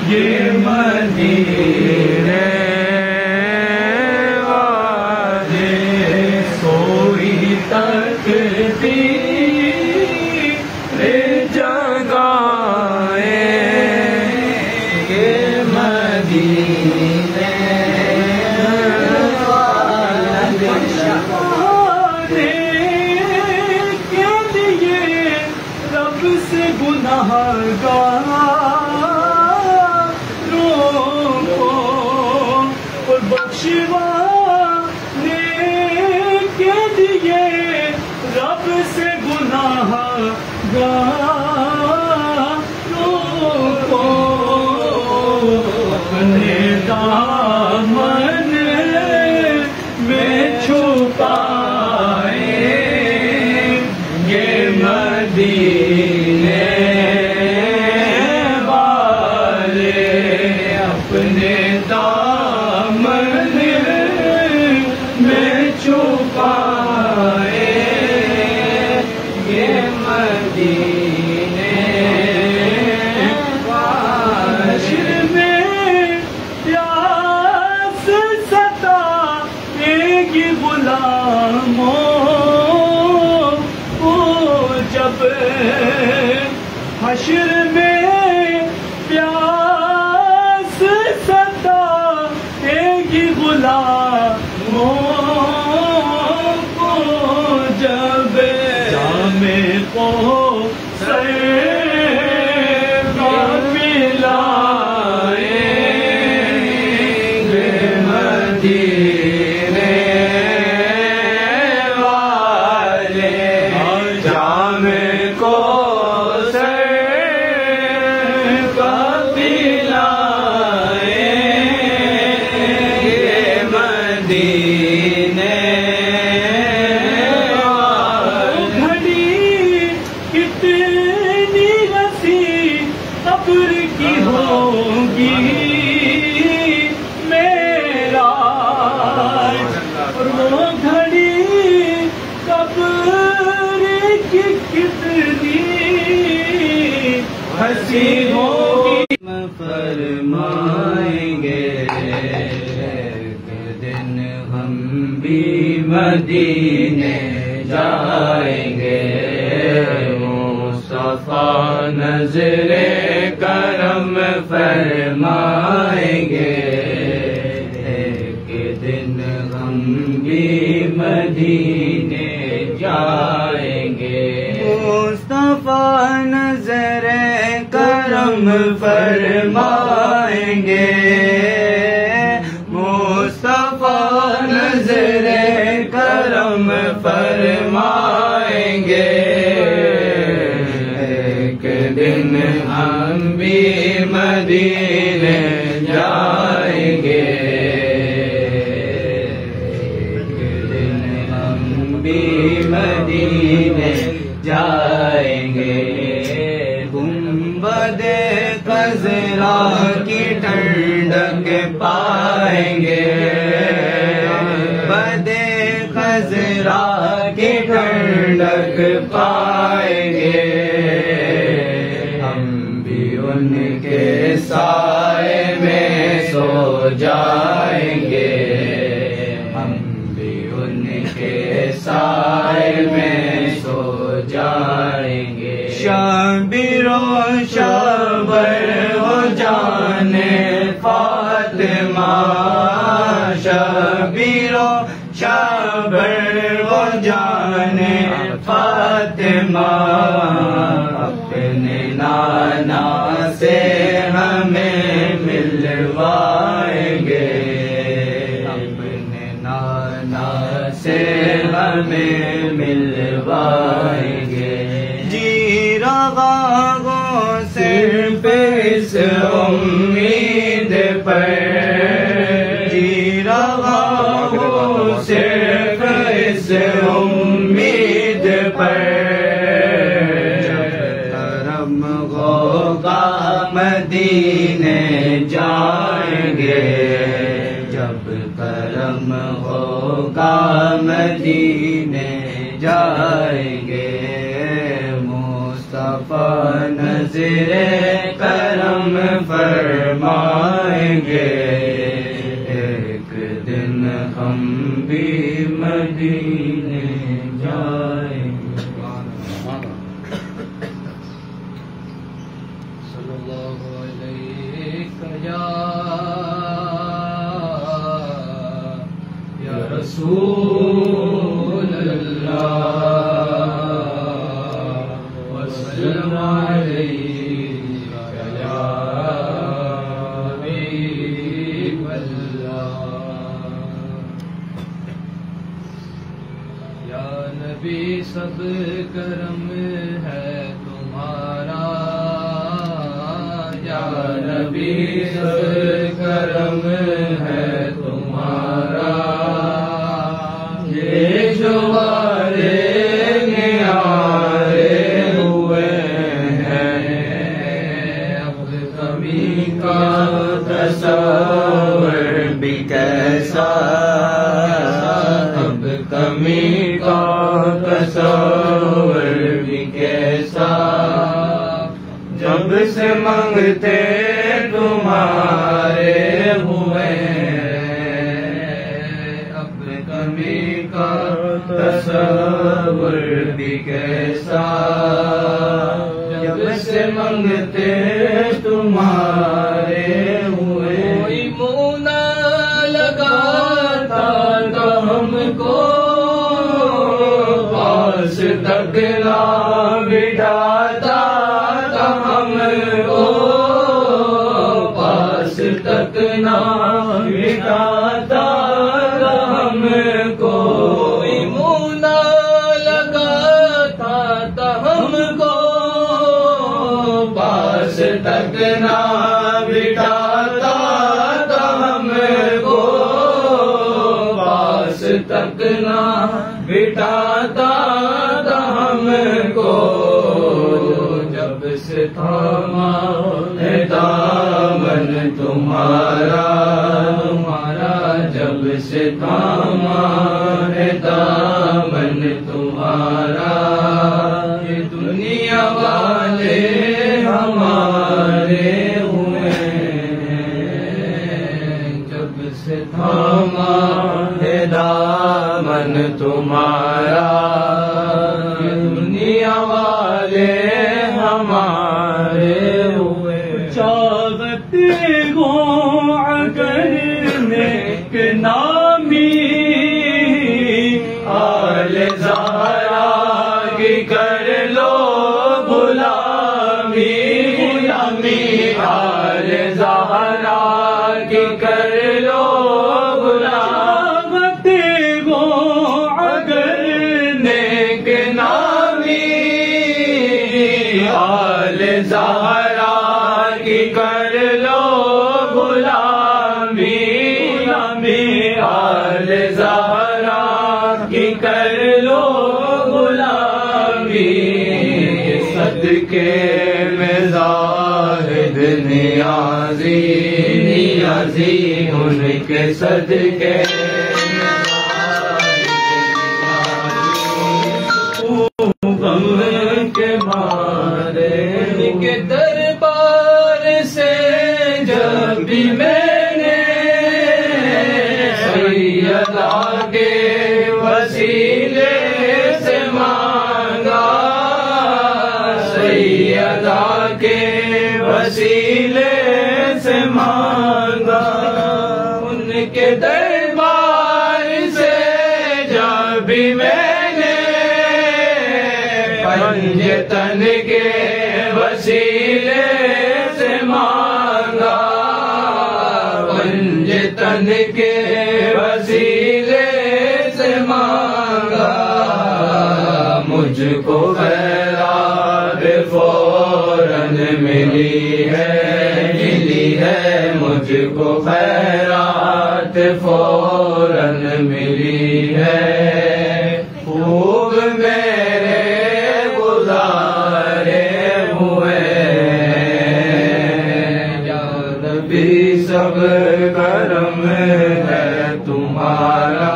یہ مدینے والے سوئی تکبیر جگائے، یہ مدینے والے کے لیے رب سے گناہگار بخشوانے کے لیے رب سے گناہگاروں کو اپنے دامن میں چھپائے، یہ مدینے والے اپنے چھپائے، یہ مدینے حشر میں پیاس ستائے گی غلاموں کو، جب حشر میں پیاس ستائے گی غلاموں جب جامِ کوثر پلائیں گے مدینے والے، جامِ کوثر پلائیں گے مدینے کی ہوگی میرا، اور وہ گھڑی قبر کی کتنی ہنسی ہوگی، فرمائیں گے ایک دن ہم بھی مدینے جائیں گے، مصطفیٰ نظر کرم فرمائیں گے، ایک دن ہم بھی مدینے جائیں گے، مصطفیٰ نظر کرم فرمائیں گے، مصطفیٰ نظر کرم فرمائیں گے، دن ہم بھی مدینے جائیں گے، ایک دن ہم بھی مدینے جائیں گے، گنبد خضرا کی ٹھنڈک پائیں گے، گنبد خضرا کی ٹھنڈک پائیں گے، ان کے سائے میں سو جائیں گے، ہم بھی ان کے سائے میں سو جائیں گے، شبیر و شبر ہو جانے فاطمہ، شبیر و شبر ہو جانے فاطمہ، اپنے نانا سے ہمیں ملوائیں گے، اپنے نانا سے ہمیں ملوائیں گے، جی رہا ہوں صرف اس امید پر، جی رہا ہوں صرف اس امید پر، مدینے جائیں گے، جب کرم ہوگا مدینے جائیں گے، مصطفیٰ نظر کرم فرمائیں گے، ایک دن ہم بھی مدینے جائیں گے۔ صلی اللہ علیہ یا رسول اللہ وسلم علیک یا حبیب اللہ۔ یا نبی سب کرم ہے تمہارا، یا نبی سب کرم ہے تمہارا، یہ جو والے نیارے ہوئے ہیں، اب کمی کا تصور بھی کیسا، اب کمی کا تصور بھی کیسا، جب سے منگتے تمہارے ہوئے، اب کمی کا تصور بھی کیسا، جب سے منگتے تمہارے ہوئے، کوئی منہ نہ لگاتا تو ہم کو، پاس تک نہ بٹھاتا تو ہم کو، پاس تک نہ بٹھاتا تو ہم کو، کوئی منہ نہ لگاتا تو ہم کو، پاس تک نہ بٹھاتا تو ہم کو، پاس تک نہ بٹھاتا تو ہم کو، جب سے تھاما ہے دامن تمہارا، تمہارا جب سے تھاما ہے دامن تمہارا، یہ دنیا والے ہمارے ہوئے ہیں، جب سے تھاما ہے دامن تمہارا، یہ دنیا والے ہمارے ہوئے، چاہت گو اگر نیک نامی، آل زہرا کی کر لو غلامی، غلامی آل زہرا کی کر لو غلامی، گو اگر نیک نامی، آل زہرا کی کر لو غلامی، غلامی آل زہرا کی کر لو غلامی، صدقے میں زاہد نیازی، نیازی ان کے صدقے غم کے مارے، ان کے دربار سے جب بھی میں نے سیدہ کے وسیلے سے مانگا، سیدہ کے وسیلے سے مانگا، ان کے دربار سے جب بھی میں پنج تن کے وسیلے سے مانگا، پنج تن کے وسیلے سے مانگا، مجھ کو خیرات فوراً ملی ہے، ملی ہے، مجھ کو خیرات فوراً ملی ہے، خوب میرے گزارے ہوئے، یا نبی سب کرم ہے تمہارا،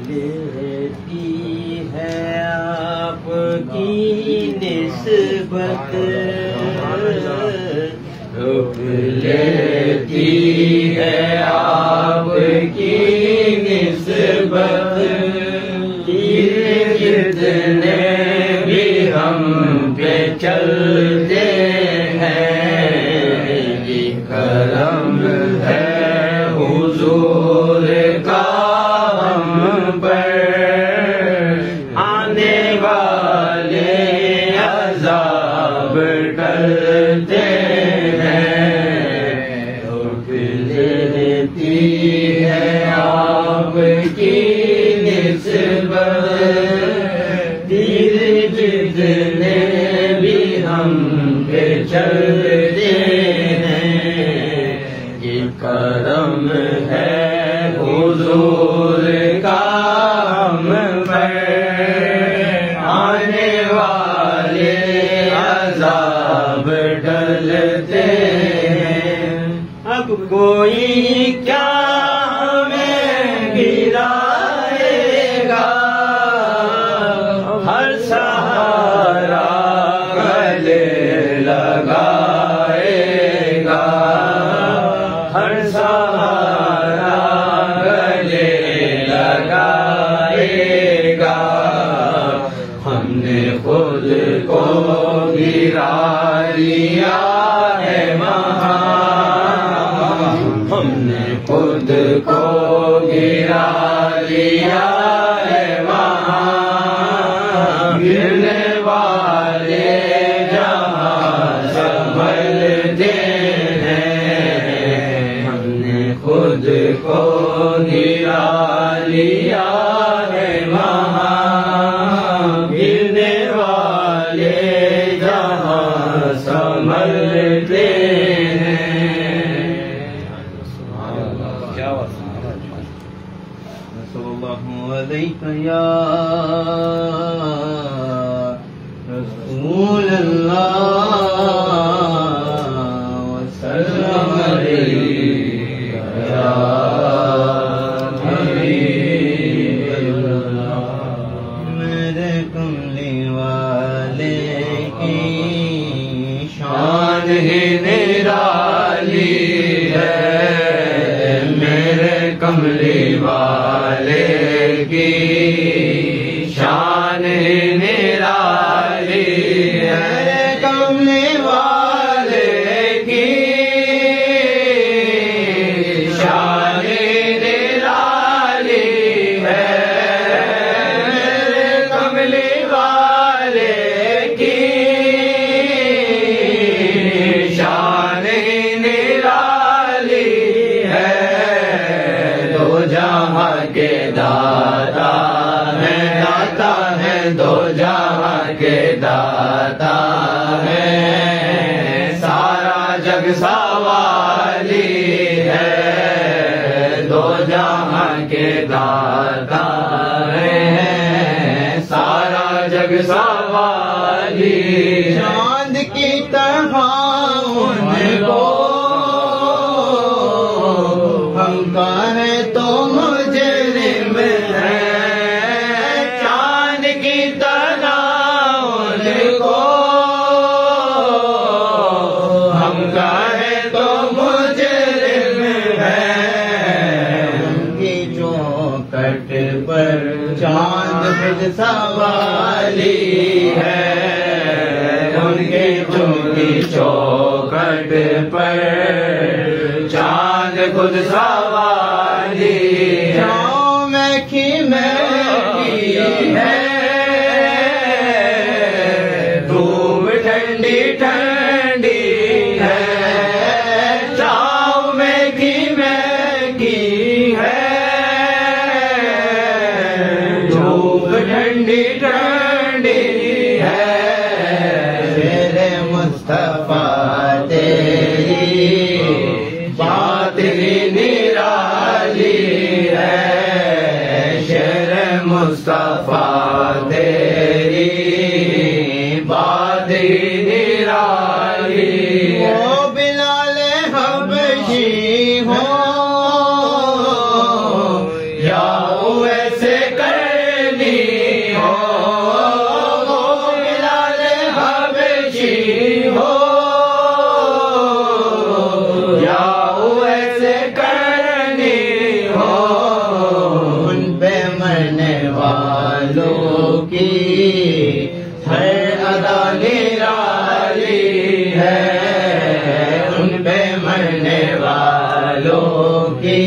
لیتی ہے آپ کی نسبت، رک لیتی ہے آپ کی نسبت، جتنے بھی ہم پہ چلتے ہیں، یہ کرم ہے حضور کا ہم پر، آنے والے عذاب ٹلتے ہیں، رک لیتی ہے آپ کی نسبت، جتنے بھی ہم پہ چلتے ہیں، یہ کرم ہے حضور کا ہم پر، آنے والے عذاب ڈلتے ہیں، اب کوئی کیا ہمیں گرائے گا، ہر سہارا گلے لگائے گا، ہر سہارا گلے لگائے گا، ہم نے خود کو گرا لیا ہے وہاں، ہم نے خود کو گرا لیا ہے وہاں، گرنے والے جہاں سنبھلتے ہیں، ہم نے خود کو گرا لیا ہے وہاں، گرنے والے جہاں سنبھلتے ہیں۔ صلی اللہ علیہ یا رسول اللہ وسلم علیہ یا حبیب اللہ، میرے کملی والے کی شان ہی نرالی ہے، میرے کملی والے کی شان ہی نرالی ہے، کملی والے کی شان نرالی ہے، کملی والے کی شان نرالی ہے، دو جہاں کے داتا ہیں، داتا ہیں، دو جہاں کے داتا ہیں، سارا جگ سوالی ہے، دو جہاں کے داتا ہیں، سارا جگ سوالی، چاند کی طرح ان کو ہم کہیں تو مجرم ہے، چاند کی طرح ان کو ہم کہیں تو مجرم ہے، ان کی چوکھٹ پر چاند خود سوالی ہے، ان کی چوکھٹ پر چاند خود سوالی ہے، جاؤ میں کی ہے دھوپ ٹھنڈی ٹھنڈی ہے، چاؤ میں کی ہے دھوپ ٹھنڈی ٹھنڈی ہے، میرے مصطفیٰ تیری بات ہی نرالی ہے، شیر مصطفیٰ تیری بات ہی نرالی ہے، وہ بلال حبشی ہو یا اویس والوں کی ہر ادا نرالی ہے، ان پہ مرنے والوں کی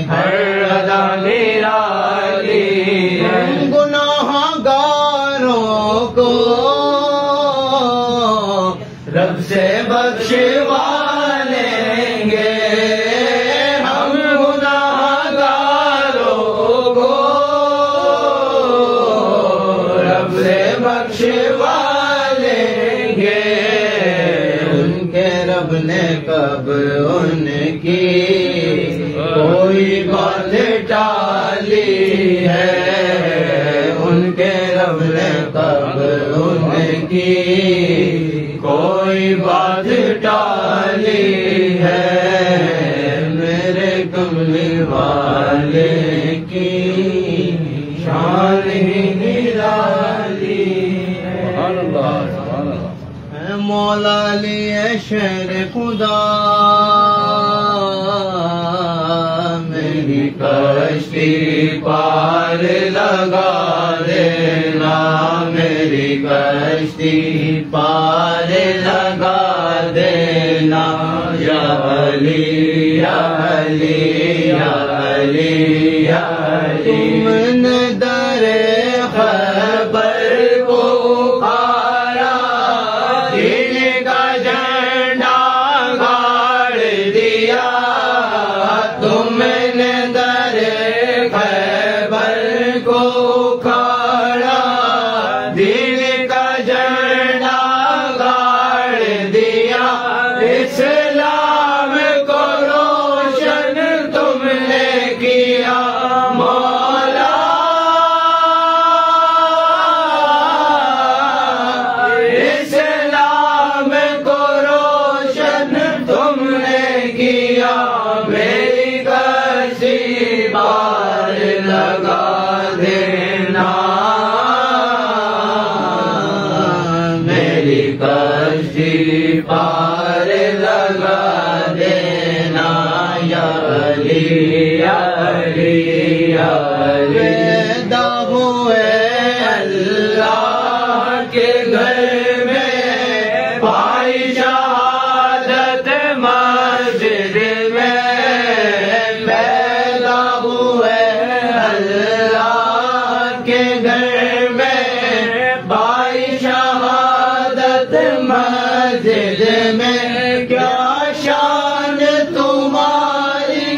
ہر ادا نرالی ہے، گناہ گاروں کو رب سے بخشوا لیں گے، ہم گناہ گاروں کو رب سے بخشوا لیں گے، ان کے رب نے کب ان کی کوئی بات ٹالی ہے، ان کے رب نے کب ان کی کوئی بات ٹالی ہے، میرے کملی والے کی شان ہی نرالی ہے، مولا لیے شیر خدا میری کشتی پار لگا دینا، میری کشتی پار لگا دینا، یا علی یا علی یا علی یا علی، تم نے در خیبر کو پکارا، دل کا جھنڈا گاڑ دیا، تم نے در خیبر کو کھاڑا، دل کا جھنڈا گاڑ دیا، اسلام کو روشن تم نے کیا، مولا اسلام کو روشن تم نے کیا، میری کشتی پار لگا دینا، میری کشتی پار لگا دینا، یا علی یا علی یا علی، پیدا ہوئے اللہ کے گھر میں، پائی شہادت مسجد میں، پیدا ہوئے اللہ کے گھر میں، پائی شہادت مسجد میں، کیا شان تمہاری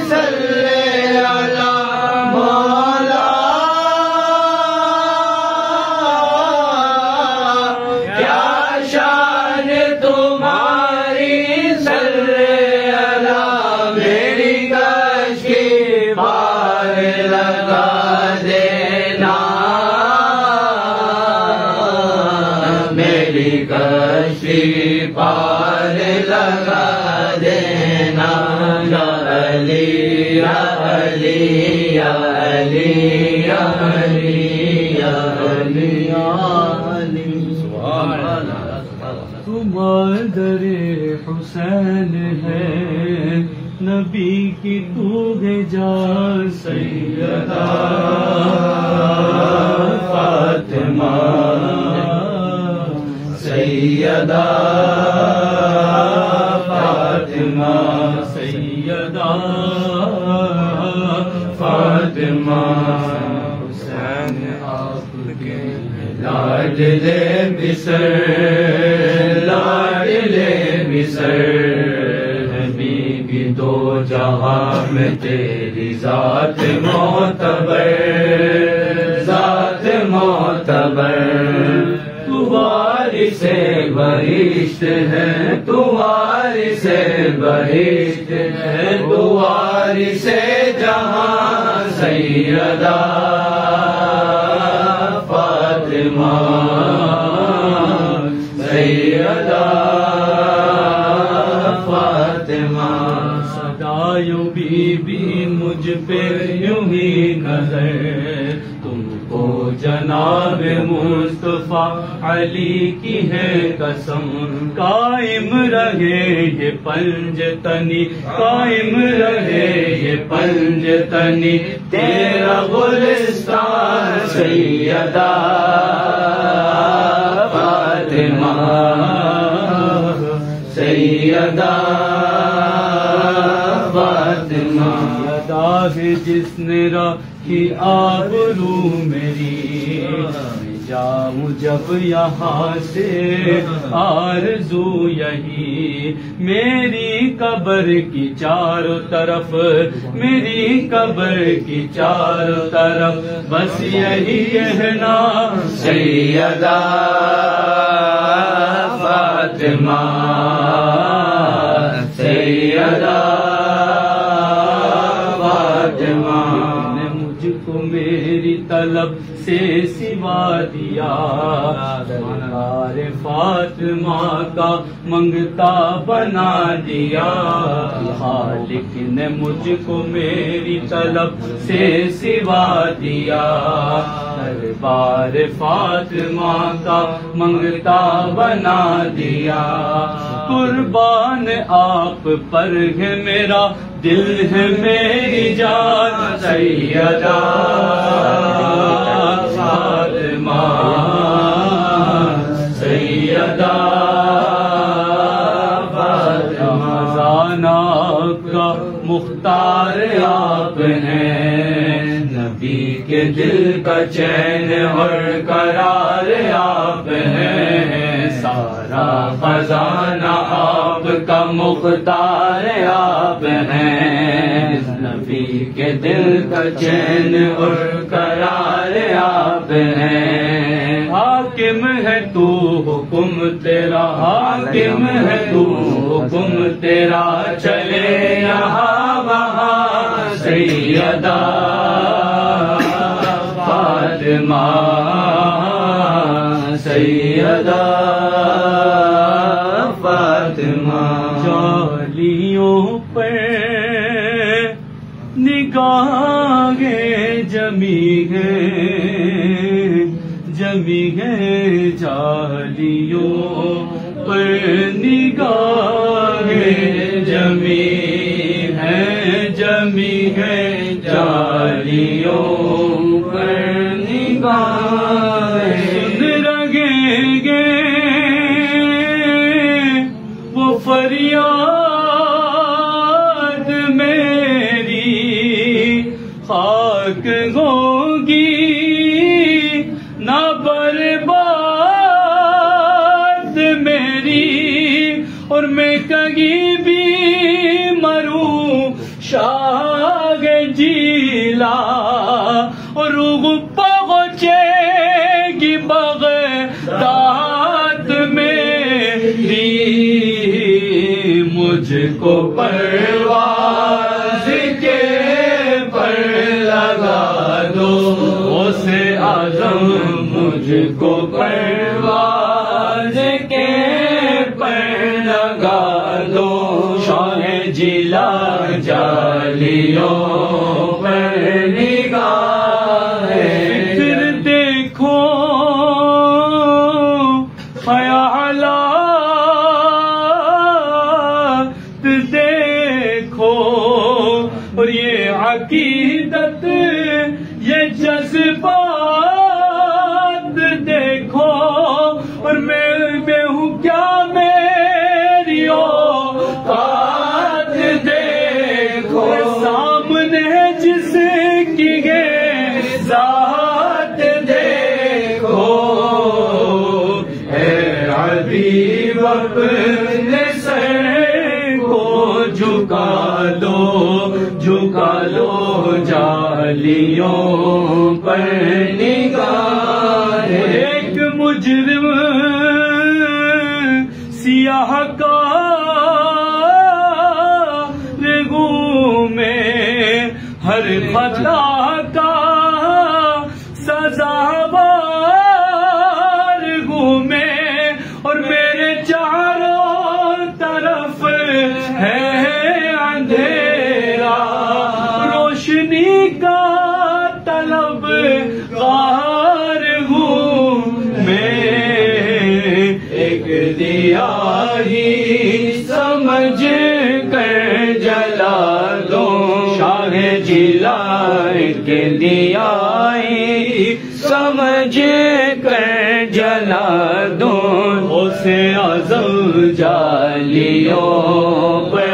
صلی اللہ مولا، کیا شان تمہاری صلی اللہ، میری کشتی پار لگا دینا، میری کشتی پار لگا دینا، یا علی یا علی یا علی یا علی یا علی یا علی، تمہارا در حسین ہے، نبی کی تو ہے جان، سیدہ فاطمہ سیدہ فاطمہ سیدہ فاطمہ، حسین آپ کے لاڈلے بسر، لاڈلے بسر، حبیبی دو جہاں میں تیری ذات معتبر، ذات معتبر، تو وارث بہشت ہے، تو وارث بہشت ہے، تو وارث جہاں، سیدہ فاطمہ سیدہ فاطمہ، سدا یوں بی مجھ پہ یوں ہی نظر، تم کو جناب مصطفیٰ علی کی ہے قسم، قائم رہے یہ پنج تنی، قائم رہے یہ پنجتنی تیرا گلستان سیدہ فاطمہ سیدہ فاطمہ ہے جس نے رکھی آبرو میری جاؤں جب یہاں سے آرزو یہی میری قبر کی چاروں طرف میری قبر کی چاروں طرف بس یہی کہنا سیدہ فاطمہ سیدہ فاطمہ نے مجھ کو میری طلب سے سوا دیا سرکار فاطمہ کا منگتا بنا دیا خالق نے مجھ کو میری طلب سے سوا دیا دربار فاطمہ کا منگتا بنا دیا قربان آپ پر ہے میرا دل ہے میری جان سیدہ فاطمہ سیدہ فاطمہ زانا کا مختار آپ ہیں نبی کے دل کا چین اور قرار آپ ہیں سارا خزانہ آپ کا مختار آپ ہیں نبی کے دل کا چین اور قرار آپ ہیں حاکم ہے تو حکم تیرا حاکم ہے تو حکم تیرا چلے یہاں وہاں سیدہ فاطمہ سیدہ فاطمہ جالیوں پر نگاہیں جمی ہے جالیوں پر نگاہیں جمی ہے جالیوں پر نگاہیں سن رہیں گے وہ فریاد میری خاک ہوگی نہ برباد میری اور میں کہیں بھی مروں شاہ جیلا اور روح پہنچے گی بغداد میری مجھ کو پرواز کے پر لگا دو اسے اعظم مجھ کو پرواز کے پر لگا دو شاہ جیلا جالیوں پر نگاہ پھر دیکھو خیالات دیکھو اور یہ عقیدت یہ جذبات دیکھو اور میں ہوں کیا میری اوقات دیکھو سامنے جس کی ہے ذات دیکھو اے حبیب اپنے سر کو جھکا لو جالیوں پر نگاہ ایک مجرم سیاہ کا رگوں میں ہر خطا کا سزاوار گھومے اور میرے چاروں طرف ہے اندھیرا روشنی کا طلب غار ہوں میں ایک دیا ہی سمجھ کر جلا دو شاہ جلا کے دیا سمجھ کر جلا دوں اسے اعظم جالیوں پر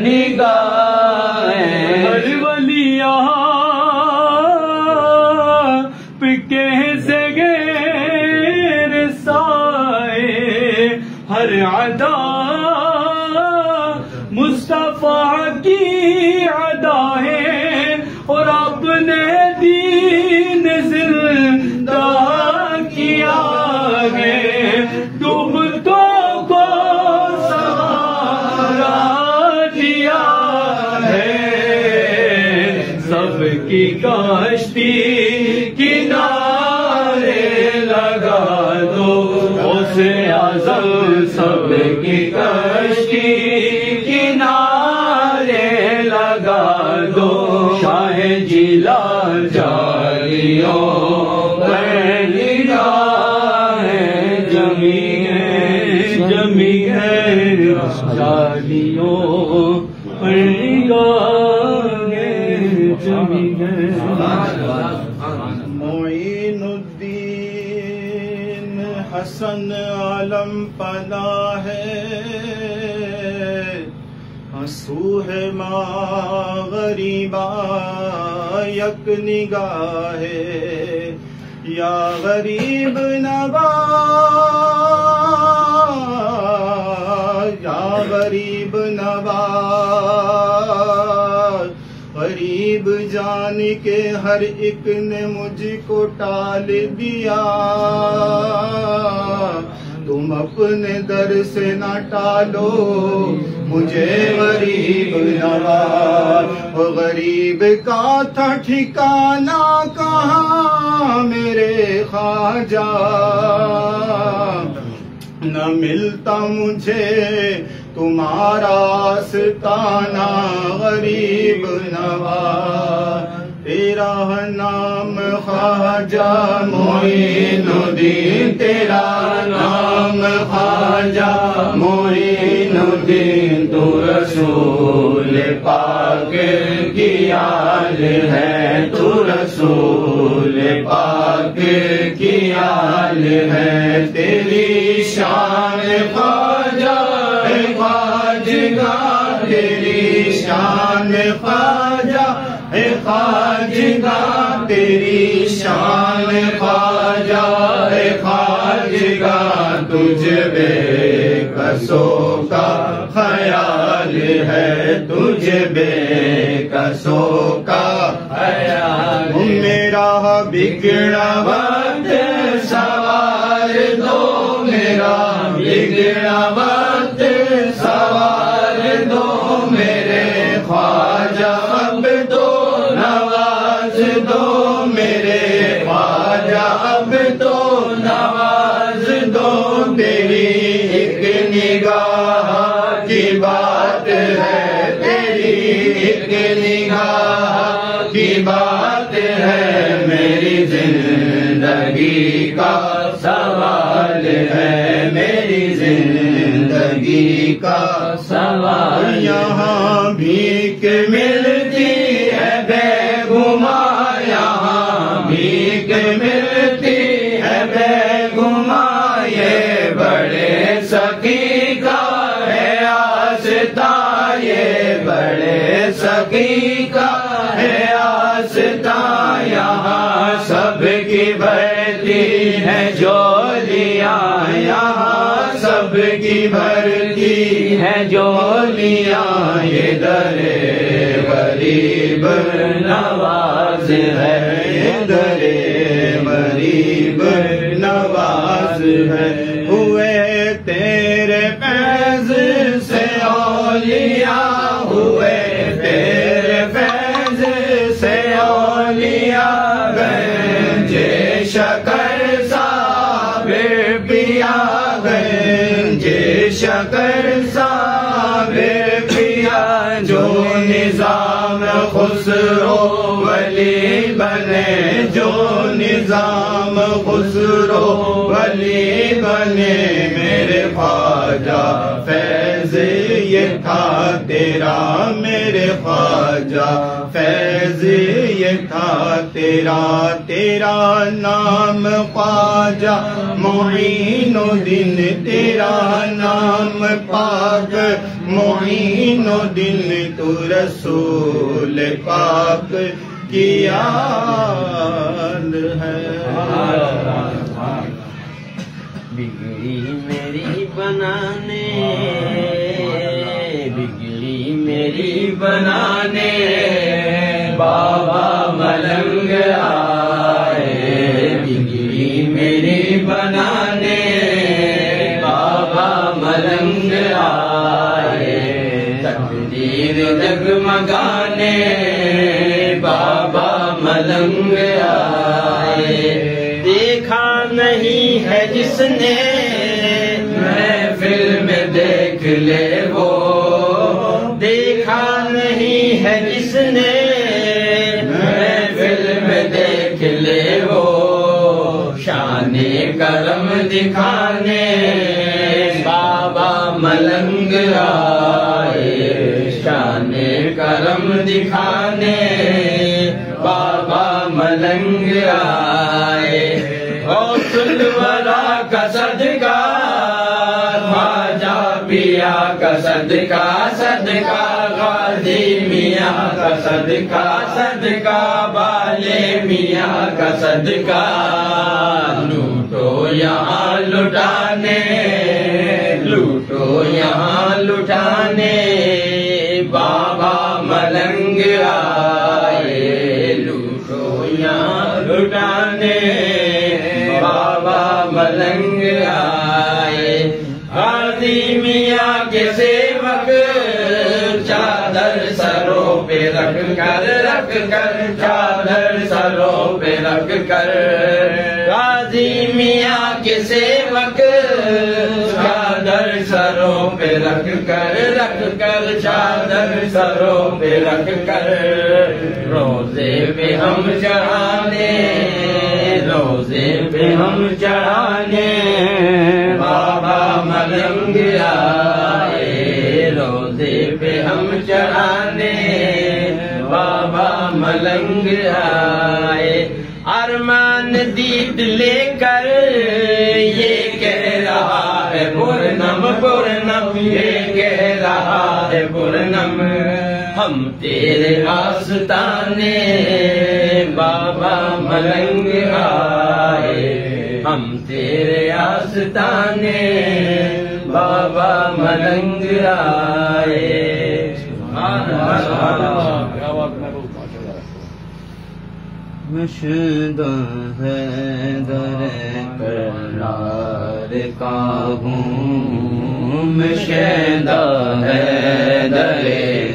نگاہ ہر ولی آپ کیسے غیر سائے ہر عدا مصطفیٰ کی عدا ہے اور اپنے دین زندہ کیا ہے ڈوبتوں کو سہارا دیا ہے سب کی کشتی کنارے لگا دو اسے اعظم سب کی کشتی کنارے لگا دو شاہ جلا جالیوں پر نگاہ جمی ہے جالیوں پر نگاہ جمی ہے معین الدین حسن علم پناہ ہے ہنسو ہے ماں غریبا یک نگاہ ہے یا غریب نواز یا غریب نواز غریب جان کے ہر ایک نے مجھ کو ٹال دیا تم اپنے در سے نہ ٹالو مجھے غریب نواز غریب کا تھا ٹھکانہ کہاں میرے خواجہ نہ ملتا مجھے تمہارا آستانہ غریب نواز تیرا نام خواجہ معین الدین تیرا نام خواجہ معین الدین تو رسول پاک کی آل ہے تو رسول پاک کی آل ہے تیری شان خواجہ خواجگاہ تیری شان خواجہ خواجگاہ تیری شان خواجہ خواجگاہ تجھ بے کسوں کا خیال ہے تجھ بے کسوں کا خیال میرا بگڑا وقت سوار دو میرا بگڑا وقت سوار دو میرے خواجہ اب تو نواز دو میرے خواجہ اب تو نواز دو تیری ایک نگاہ کی بات ہے تیری ایک نگاہ کی بات ہے میری زندگی کا سوال ہے میری زندگی کا سوال یہاں بھیک ملتی ہے بے گما یہاں بھیک ملتی ہے بے گما یہ بڑے سخی کا ہے آستا یہ بڑے سخی کا ہے آستا یہاں سب کی بھرتی ہے جولیاں یہاں سب کی بھرتی ہے جولیاں یہ در غریب نواز ہے یہ در غریب نواز ہے ہوئے تیرے فیض سے اولیاء ہوئے تیرے فیض سے اولیاء گنجے شکر صابر پیا گنجے شکر صابر پیا جو نظام خسرو ولی بنے جو نظام خسرو ولی بنے میرے خواجہ فیض فیض یہ تھا تیرا میرے خواجہ، فیض یہ تھا تیرا، تیرا نام خواجہ معین الدین، تیرا نام پاک معین الدین، تو رسول پاک کی یاد ہے۔ بگڑی میری بنانے، بگڑی میری بنانے بابا ملنگ آئے، بگڑی میری بنانے بابا ملنگ آئے، تقدیر جگمگانے بابا ملنگ آئے، دیکھا نہیں ہے جس نے محفل میں دیکھ لے وہ، دیکھا نہیں ہے جس نے محفل میں دیکھ لے وہ، شان کرم دکھانے بابا ملنگ آئے، شان کرم دکھانے بابا ملنگ آئے، غوث الورا کا صدقہ خواجہ پیا کا صدقہ، صدقہ غازی میاں کا صدقہ، صدقہ بالے میاں کا صدقہ، لوٹو یہاں لٹانے، لوٹو یہاں لٹانے بابا ملنگ آئے، لوٹو یہاں لٹانے بابا ملنگ آئے، غازی میاں کے سیوک چادر سروں پہ رکھ کر، رکھ کر چادر سروں پہ رکھ کر، غازی میاں کے سیوک چادر سروں پہ رکھ کر، رکھ کر چادر سروں پہ رکھ کر، روزے پہ ہم چڑھانے، روزے پہ ہم چڑھانے بابا ملنگ آئے، روزے پہ ہم چڑھانے بابا ملنگ آئے، ارمان دید لے کر یہ کہہ رہا ہے پورنم، پورنم یہ کہہ رہا ہے پورنم، ہم تیرے آستانے بابا ملنگ آئے، ہم تیرے آستانے بابا ملنگ آئے۔ مشدہ ہے در کرار کا ہوں، مشدہ ہے در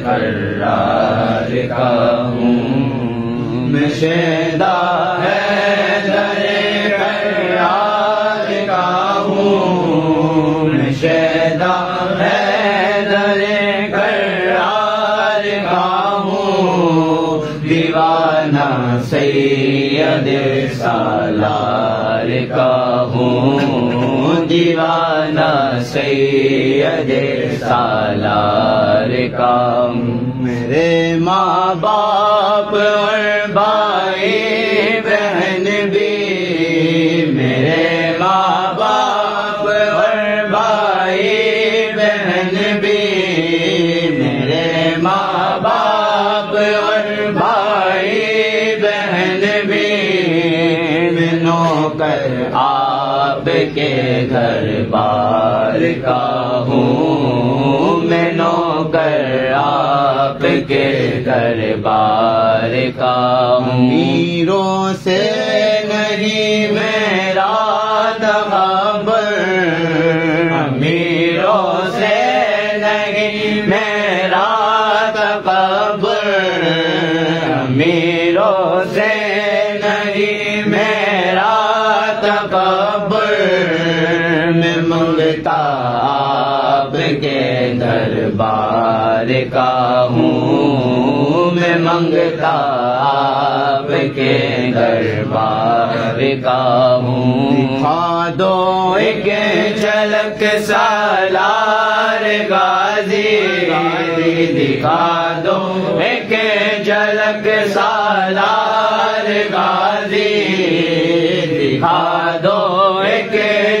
کرار کا ہوں، مشدہ ہے در کرار کا ہوں، مشدہ ہے در کرار کا ہوں، دیوانہ سید سالار کا ہوں، دیوانہ سید سالار کا ہوں، میرے ماں باپ اور بھائی بہن بھی، میرے ماں باپ اور بھائی بہن بھی، میرے ماں باپ اور بھائی بہن بھی، میں نوکر آپ کے گھر بار کا ہوں، میں نوکر آپ کے گھر بار کا ہوں، میروں سے نہیں میرا تغابر، میروں سے نہیں میرا تغابر، میروں سے نہیں میرا تغابر، میں منگتا آپ کے دربار کا ہوں، میں منگتا آپ کے دربار کا ہوں، دکھا دو ایک جھلک سالار کا دکھا دو ایک جھلک سالار غازی دکھا دو ایک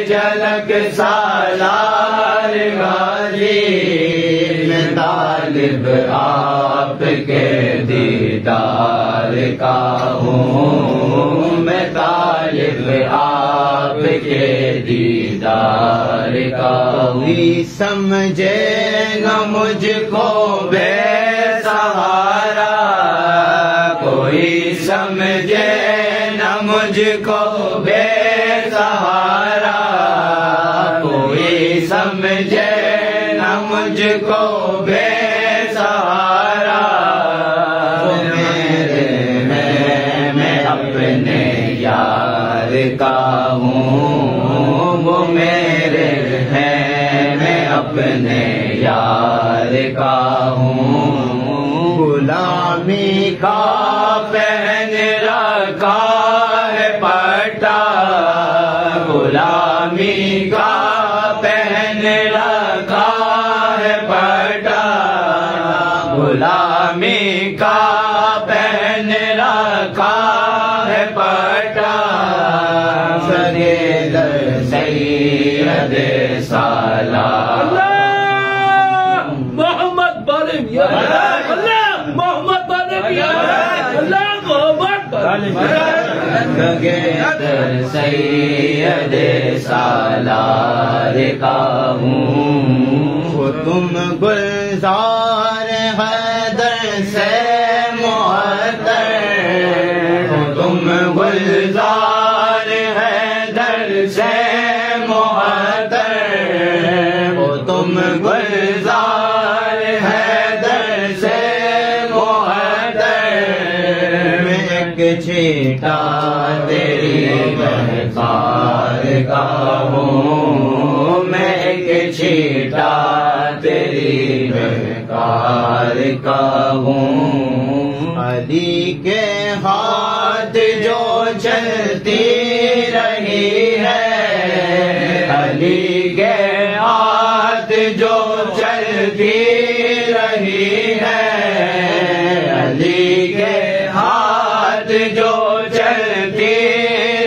جھلک سالار غازی میں طالب آپ کے دیدار کا ہوں میں طالب آپ کے دیدار کا کوئی سمجھے نہ مجھ کو بے سہارا کوئی سمجھے نہ مجھ کو بے سہارا کوئی سمجھے نہ مجھ کو بے سہارا وہ میرے ہیں میں اپنے یار کا ہوں وہ میرے ہیں میں اپنے یار کا ہوں غلامی کا پہن رکھا ہے پٹا غلامی کا پہن رکھا ہے پٹا غلامی کا پہن رکھا ہے پٹا سید سید سالار محمد بالم یا اللہ محمد بالم یا اللہ محمد بالم سید سالار کا ہوں وہ تم گلزار حیدر سے معطر ہو تم گلزار حیدر سے معطر ہو تم گلزار حیدر سے معطر میں ایک چھیٹا تیری بہار کا ہوں میں ایک چھیٹا تیری بہار کا ہوں علی کے ہاتھ جو چلتی رہی ہے علی کے ہاتھ جو چلتی رہی ہے علی کے ہاتھ جو چلتی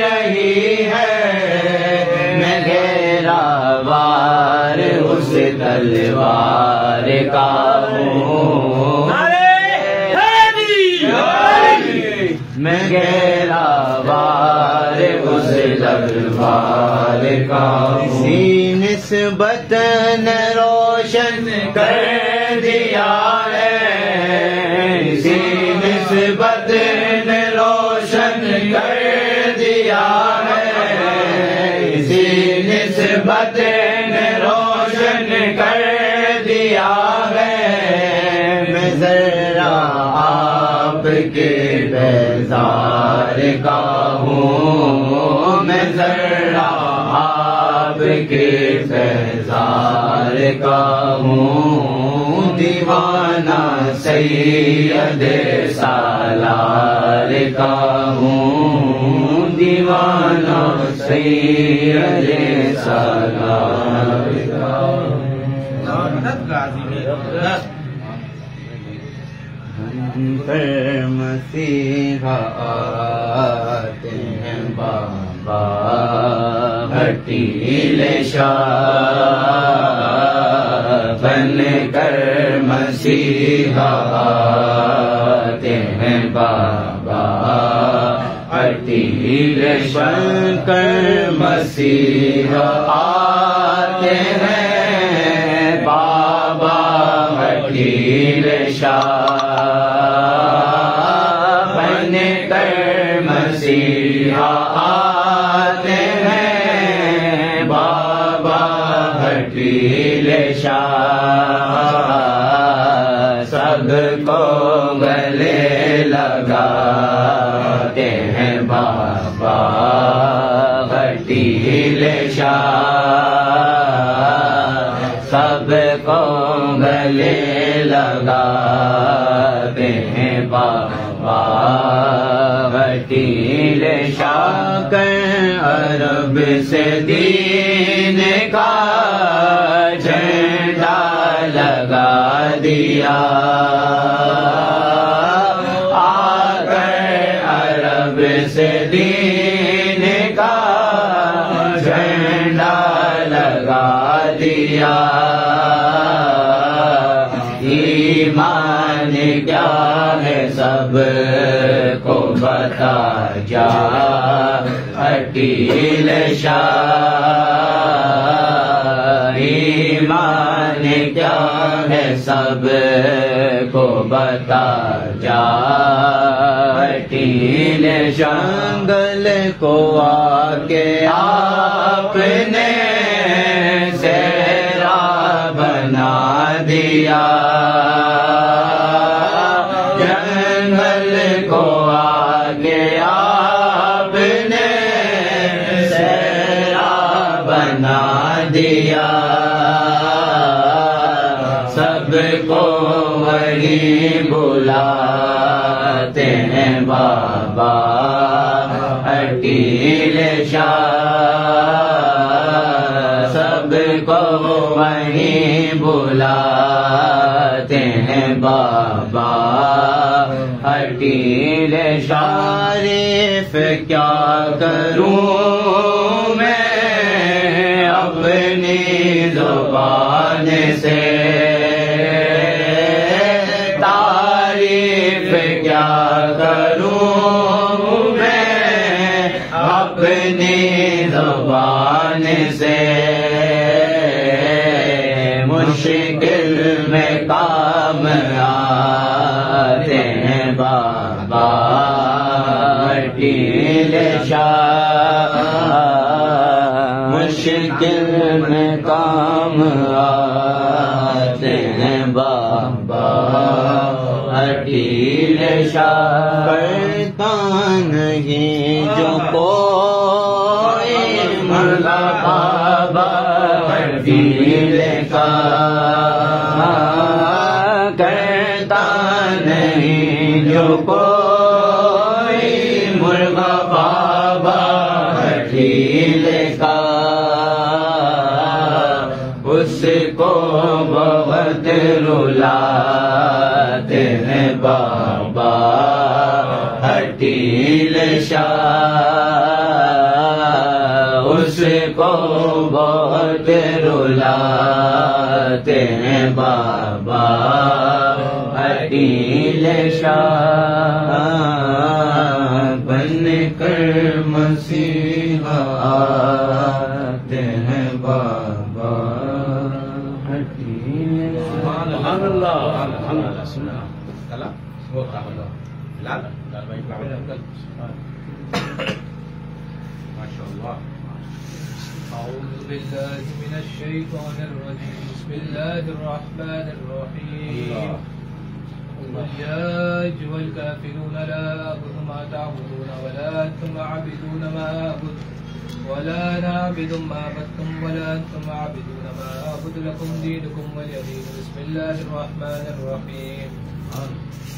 رہی ہے میں گھیرا وار اس تلوار کا ہوں میں گھیرا وار اس تلوار کا ہوں اسی نسبت نے روشن کر دیا ہے اسی نسبت نے روشن کر دیا ہے اسی نسبت نے روشن کر دیا ہے میں ذرا آپ کے بیزار کا ہوں میں ذرا آپ کے بیزار کا ہوں دیوانہ سید سالار کا ہوں دیوانہ سید سالار کا پر مسیحا آتے ہیں بابا بھٹیل شاہ بن کر مسیحا آتے ہیں بابا بھٹیل شاہ بن کر مسیحا آتے ہیں بابا بھٹیل شاہ بن کر مسیحا آتے ہیں بابا بھٹیل شاہ سب کو گلے لگاتے ہیں بابا بھٹیل شاہ سب کو گلے لگاتے ہیں بابا بھٹیل شاہ عرب سے دین کا جھنڈا لگا دیا دیا آ گئے عرب سے دین کا جھنڈا لگا دیا ایمان کیا ہے سب کو بتا جا اٹیل شاہ ایمان کیا ہے سب کو بتا جا اٹیل شاہ جنگل کو آ کے آپ نے سیرا بنا دیا جنگل کو آگے آپ نے سیرا بنا دیا سب کو وہی بلاتے ہیں بابا اٹیل شاہ سب کو وہی بلاتے ہیں بابا اٹیل شاہ تعریف کیا کروں میں اپنی زبان سے تعریف کیا کروں میں اپنی زبان سے مشکل میں کام آتے ہیں بابا اٹیل شاہ مشکل میں کام آتے ہیں بابا اٹیل شاہ کرتا نہیں جو کوئی مرغا بابا اٹیل کا کرتا نہیں جو کوئی مرغا بابا اٹیل کا اس کو بہت رلاتے ہیں بابا اٹیل شاہ اس کو بہت رلاتے ہیں بابا اٹیل شاہ بن کر مسیحا آتے ہیں بابا اٹیل سبحان اللہ سبحان اللہ سبحان اللہ أعوذ بالله من الشيطان الرجيم بسم الله الرحمن الرحيم يا أيها الكافرون لا أعبد ما تعبدون ولا أنتم عابدون ما أعبد ولا أنا عابد ما عبدتم ولا أنتم عابدون ما أعبد لكم دينكم ولي دين بسم الله الرحمن الرحيم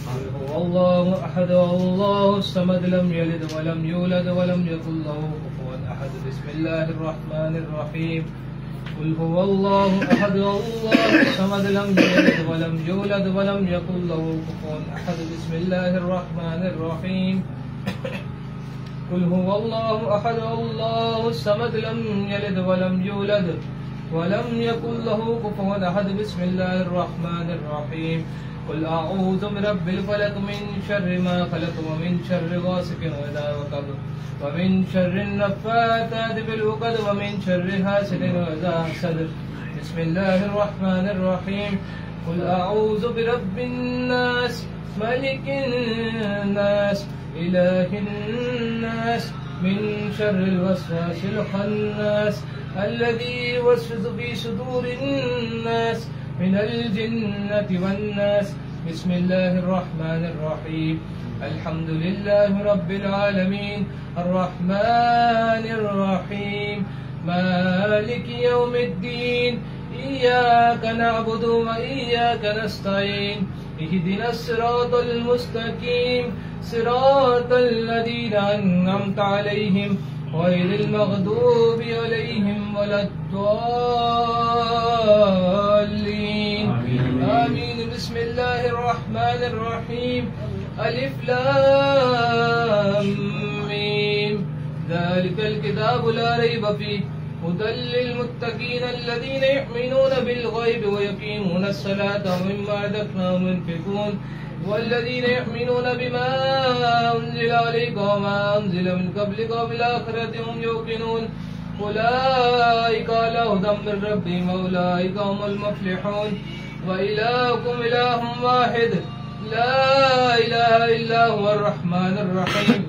قل هو الله أحد الله الصمد لم يلد ولم يولد ولم يكن له كفوا أحد بسم الله الرحمن الرحيم قل هو الله أحد الله الصمد لم يلد ولم يولد ولم يكن له كفوا أحد بسم الله الرحمن الرحيم قل هو الله أحد الله الصمد لم يلد ولم يولد ولم يكن له كفوا أحد بسم الله الرحمن الرحيم قل أعوذ برب الفلق من شر ما خلق ومن شر غاسق إذا وقب ومن شر النفاثات في العقد ومن شر حاسد إذا حسد بسم الله الرحمن الرحيم قل أعوذ برب الناس ملك الناس إله الناس من شر الوسواس الخناس الذي يوسوس في صدور الناس من الجنة والناس بسم الله الرحمن الرحيم الحمد لله رب العالمين الرحمن الرحيم مالك يوم الدين إياك نعبد وإياك نستعين اهدنا الصراط المستقيم صراط الذين أنعمت عليهم غير المغضوب عليهم ولا الضالين آمين بسم الله الرحمن الرحيم ألف لام ميم ذلك الكتاب لا ريب فيه هدى للمتقين الذين يؤمنون بالغيب ويقيمون الصلاة ومما رزقناهم ينفقون والذين يؤمنون بما أنزل عليك وما أنزل من قبلك وبالآخرة هم يوقنون أولئك على هدى من ربهم وأولئك هم المفلحون وإلهكم إله واحد لا إله إلا هو الرحمن الرحيم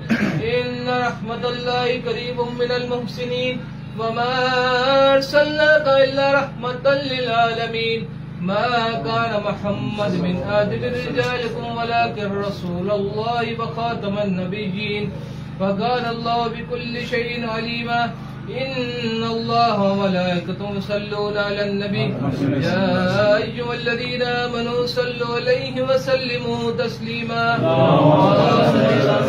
إن رحمة الله قريب من المحسنين وما أرسلناك إلا رحمة للعالمين ما كان محمد من آدم رجالكم ولكن رسول الله وخاتم النبيين وكان الله بكل شيء عليما إن الله وملائكته يصلون على النبي يا أيها الذين آمنوا صلوا عليه وسلموا تسليما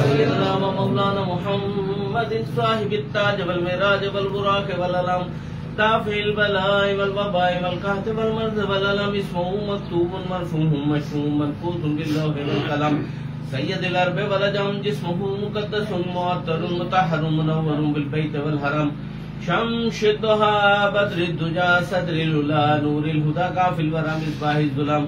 سيدنا ومولانا محمد صاحب التاج والمراج والبراق والألم دافع البلاء والوباء والقحط والمرض والألم اسمه مكتوب مرفوع مشروع منقوط باللوح والقلم سید الارب والجم جسمه مقدس معطر مطهر منور بالبيت والحرم شمس الضحى بدر الدجى صدر العلا نور الهدى كافي الورى مصباح الظلم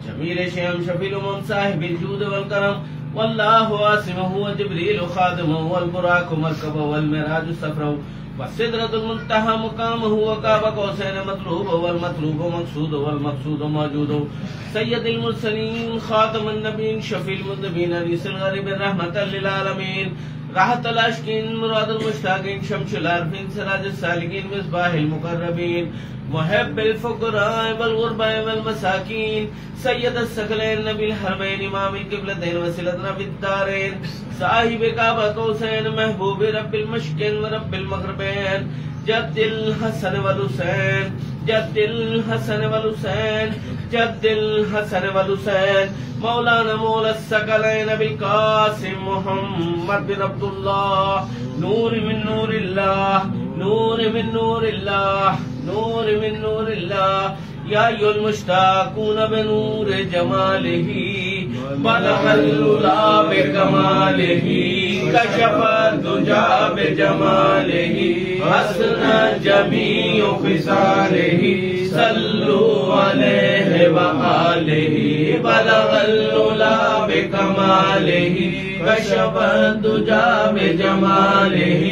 جميل شيم شفيع الامم صاحب الجود والكرم والله عاصمه وجبريل خادمه والبراق مركبه والمعراج سفره والسدرة المنتهى مقامه وقاب قوسين مطلوب والمطلوب مقصود والمقصود موجود سيد المرسلين خاتم النبيين شفيع المذنبين انيس الغريب رحمة للعالمين راحة العاشقين مراد المشتاقين شمس العارفين سراج السالكين مصباح المقربين محب الفقراء والغرباء والمساكين سيد الثقلين نبي الحرمين امام القبلتين وسيلتنا في الدارين صاحب كعبة قوسين محبوب رب المشرقين ورب المغربين جد الحسن والحسين جد الحسن والحسين جد الحسن والحسين مولانا مولا الثقلين بالقاسم محمد بن عبد الله نور من نور الله نور من نور الله نور من نور الله يا أيها المشتاقون بنور جماله بلغ العلا بكماله كشف الدجى بجماله حسن جميع خصاله صلوا عليه وآله بلغ العلا بكماله كشف الدجى بجماله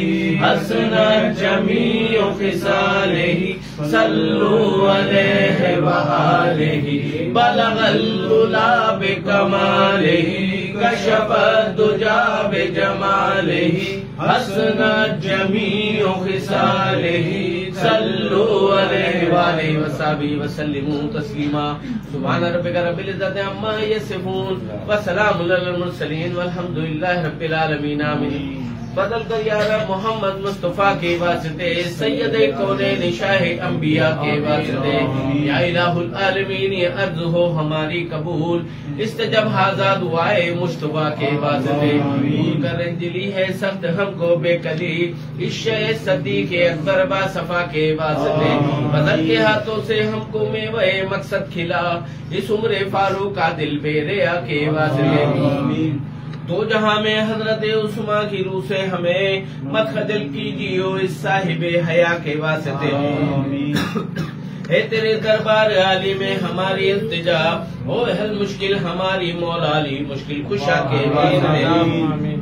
حسن جميع خصاله صلوا عليه وآله بلغ العلا بكماله كشف الدجى بجماله حسن جميع خصاله صلوا عليه وآله وصحبه وسلموا تسليما سبحان ربك رب العزة عما يصفون وسلام على المرسلين والحمد لله رب العالمين آمين بدل کر یا رب محمد مصطفیٰ کے واسطے سید کونین شاہ انبیاء کے واسطے یا الہ العالمین یہ عرض ہو ہماری قبول استجب حاضر دعائے مصطفیٰ کے واسطے دور کر رنجلی ہے سخت ہم کو بے کلی عشق صدیق اکبر با صفا کے واسطے بدل کے ہاتھوں سے ہم کو میوہ مقصد کھلا اس عمر فاروق کا دل بے ریا کے واسطے تو جہاں میں حضرت عثمان کی روح سے ہمیں مت خجل کیجیے اس صاحب حیا کے واسطے اے تیرے دربار عالی میں ہماری التجا ہو حل مشکل ہماری مولا علی مشکل کشا کے واسطے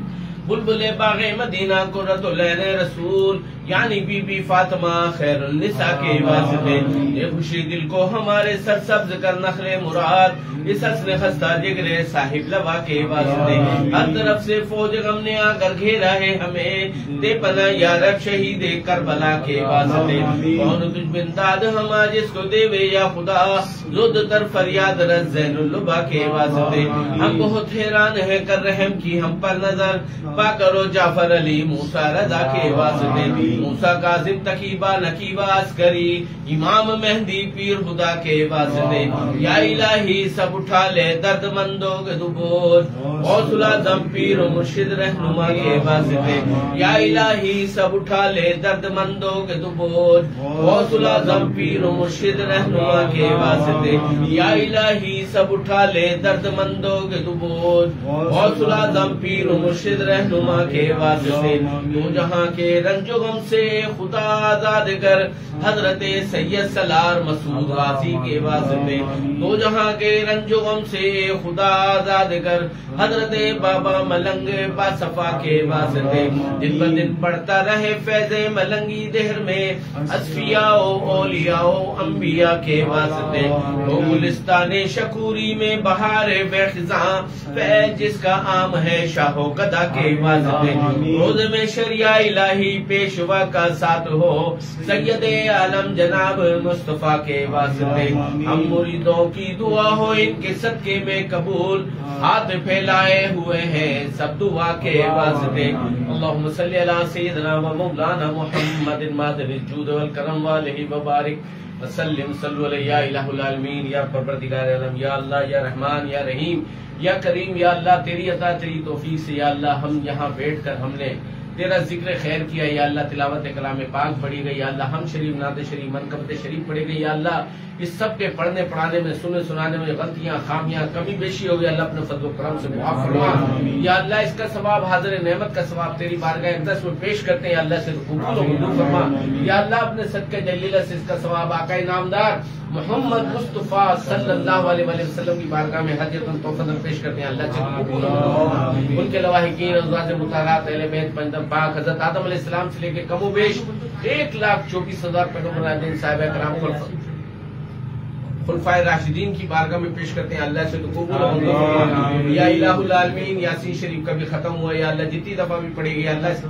بلبل باغ مدینہ قرۃ العین رسول یعنی بی بی فاطمہ خیر النساء کے واسطے یہ خوشی دل کو ہمارے سرسبز کر نخل مراد اس حسن خستہ جگر صاحب لوا کے واسطے ہر طرف سے فوج غم نے آ کر گھیرا ہے ہمیں دے پناہ یا رب شہید کربلا کے واسطے کون تجھ بن داد ہم آج اس کو دے وے یا خدا زود تر فریاد رز زین اللبا کے واسطے ہم بہت حیران ہیں کر رحم کی ہم پر نظر پا کرو جعفر علی موسیٰ رضا کے واسطے موسیٰ کاظم تقیبہ نقیبہ عسکری امام مہدی پیر خدا کے واسطے یا الہی سب اٹھا لے درد مندوں کے دبوج غوث العظم پیر و مرشد رہنما کے واسطے یا الہی سب اٹھا لے درد مندوں کے دبوج غوث العظم پیر و مرشد رہنما کے واسطے یا الہی سب اٹھا لے درد مندوں کے تو بوجھ، غوث العظم پیر و مرشد رہنما کے واسطے تو جہاں کے رنج و غم سے خدا آزاد کر، حضرت سید سالار مسعود غازی کے واسطے تو جہاں کے رنج و غم سے خدا آزاد کر، حضرت بابا ملنگ باصفا کے واسطے دن بدن پڑتا رہے فیض ملنگی دہر میں، اصفیاء و اولیاء و انبیاء کے واسطے تو گلستان شکوری میں بہار بے خزاں فیض جس کا عام ہے شاہ و گدا کے واسطے، روز میں شریعہ الہی پیشوا کا ساتھ ہو سید عالم جناب مصطفیٰ کے واسطے، ہم مریدوں کی دعا ہو ان کے صدقے میں قبول، ہاتھ پھیلائے ہوئے ہیں سب دعا کے واسطے، اللہم صلی علی سیدنا و مولانا محمد مادر الجود والکرم والہ وبارک وسلم صلو علیہ یا الہ العالمین یا پروردگار عالم، یا اللہ یا رحمان یا رحیم یا کریم، یا اللہ تیری عطا تیری توفیق سے یا اللہ ہم یہاں بیٹھ کر ہم نے تیرا ذکر خیر کیا، یا اللہ تلاوت کلام پاک پڑھی گئی، یا اللہ ہم شریف نعت شریف منقبت شریف پڑھی گئی، یا اللہ اس سب کے پڑھنے پڑھانے میں سننے سنانے میں غلطیاں خامیاں کمی بیشی ہو گئی، اللہ اپنے فضل و کرم سے معاف فرما، یا اللہ اس کا ثواب حاضر نعمت کا ثواب تیری بارگاہ اقدس میں پیش کرتے ہیں، یا اللہ سے قبول و منظور فرما، یا اللہ اپنے صدقہ جلیلہ سے اس کا ثواب آقا نامدار محمد مصطفیٰ صلی اللہ علیہ وسلم کی بارگاہ میں حاجت توفیق پیش کرتے ہیں، اللہ سے قبول و منظور، ان کے لواحقین ازواج مطہرات اہل بیت پنجم پاک حضرت آدم علیہ السلام سے لے کے کم و بیش 1,24,000 پیغمبران صاحب کرام خلفائے راشدین کی بارگاہ میں پیش کرتے ہیں، اللہ سے قبول و منظور فرما، یا الہ العالمین یاسین شریف کا بھی ختم ہوا، یا اللہ جتنی دفعہ بھی پڑھے گی اللہ سے،